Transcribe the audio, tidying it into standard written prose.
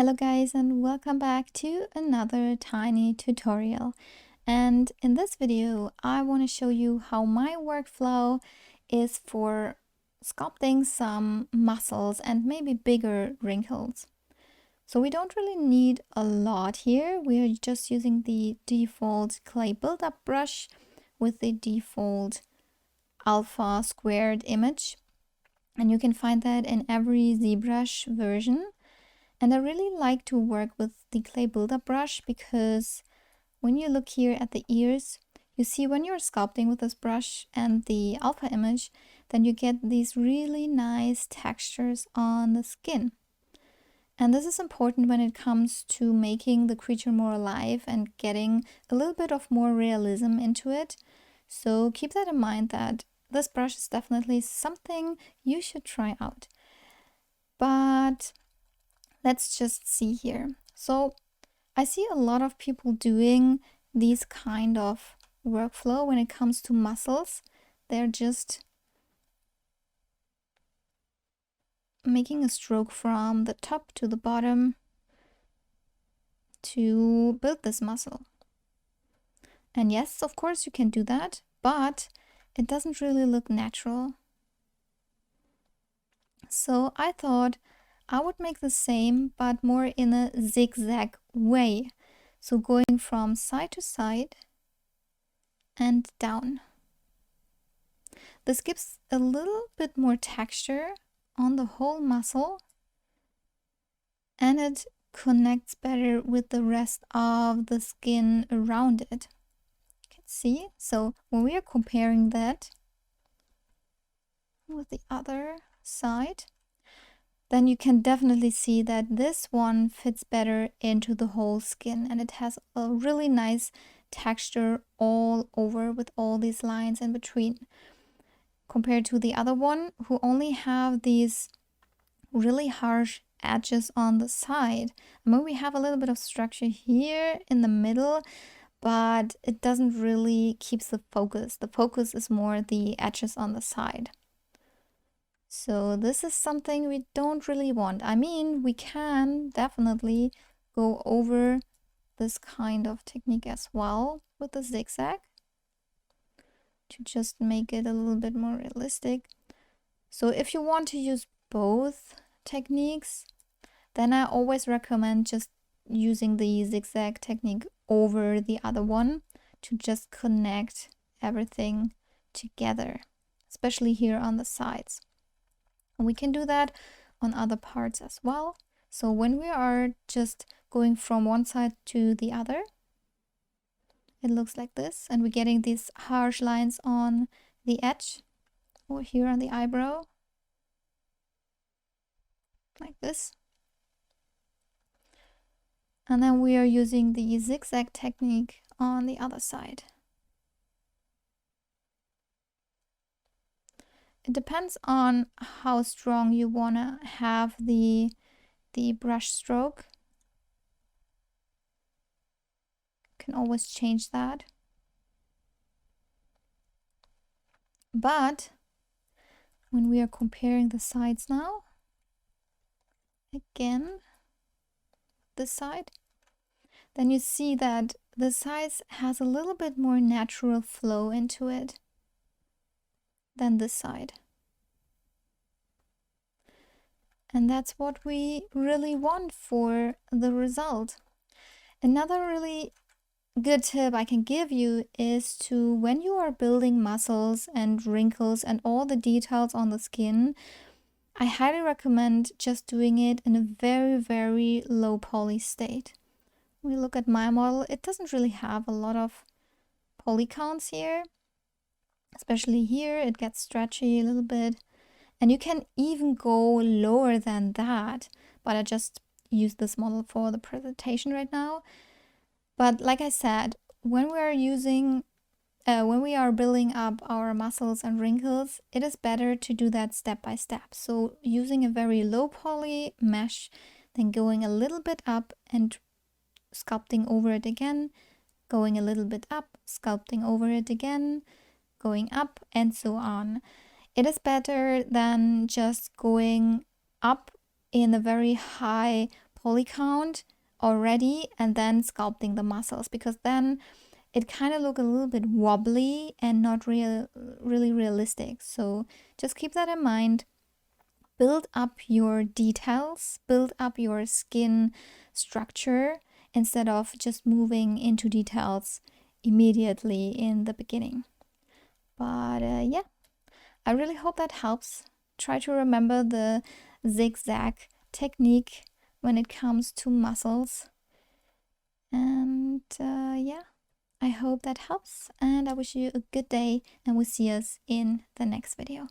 Hello guys, and welcome back to another tiny tutorial. And in this video I want to show you how my workflow is for sculpting some muscles and maybe bigger wrinkles. So we don't really need a lot here. We are just using the default clay build-up brush with the default alpha squared image, and you can find that in every ZBrush version. And I really like to work with the clay buildup brush because when you look here at the ears, you see when you're sculpting with this brush and the alpha image, then you get these really nice textures on the skin. And this is important when it comes to making the creature more alive and getting a little bit of more realism into it. So keep that in mind that this brush is definitely something you should try out. But let's just see here. So I see a lot of people doing these kind of workflow when it comes to muscles. They're just making a stroke from the top to the bottom to build this muscle. And yes, of course you can do that, but it doesn't really look natural. So I thought I would make the same, but more in a zigzag way. So going from side to side and down. This gives a little bit more texture on the whole muscle, and it connects better with the rest of the skin around it. You can see, so when we are comparing that with the other side, then you can definitely see that this one fits better into the whole skin, and it has a really nice texture all over with all these lines in between, compared to the other one who only have these really harsh edges on the side. I mean, we have a little bit of structure here in the middle, but it doesn't really keep the focus. The focus is more the edges on the side. So this is something we don't really want. I mean, we can definitely go over this kind of technique as well with the zigzag to just make it a little bit more realistic. So if you want to use both techniques, then I always recommend just using the zigzag technique over the other one to just connect everything together, especially here on the sides. We can do that on other parts as well. So when we are just going from one side to the other, it looks like this, and we're getting these harsh lines on the edge or here on the eyebrow, like this. And then we are using the zigzag technique on the other side. It depends on how strong you want to have the brush stroke. You can always change that. But when we are comparing the sides now, again, this side, then you see that the sides has a little bit more natural flow into it than this side. And that's what we really want for the result. Another really good tip I can give you is to, when you are building muscles and wrinkles and all the details on the skin, I highly recommend just doing it in a very, very low poly state. When we look at my model, it doesn't really have a lot of poly counts here. Especially here, it gets stretchy a little bit. And you can even go lower than that, but I just use this model for the presentation right now. But like I said, when we are building up our muscles and wrinkles, it is better to do that step by step. So using a very low poly mesh, then going a little bit up and sculpting over it again, going a little bit up, sculpting over it again, going up, and so on. It is better than just going up in a very high poly count already and then sculpting the muscles, because then it kind of look a little bit wobbly and not really realistic. So just keep that in mind. Build up your details, build up your skin structure instead of just moving into details immediately in the beginning. But yeah, I really hope that helps. Try to remember the zigzag technique when it comes to muscles. And yeah, I hope that helps, and I wish you a good day, and we'll see us in the next video.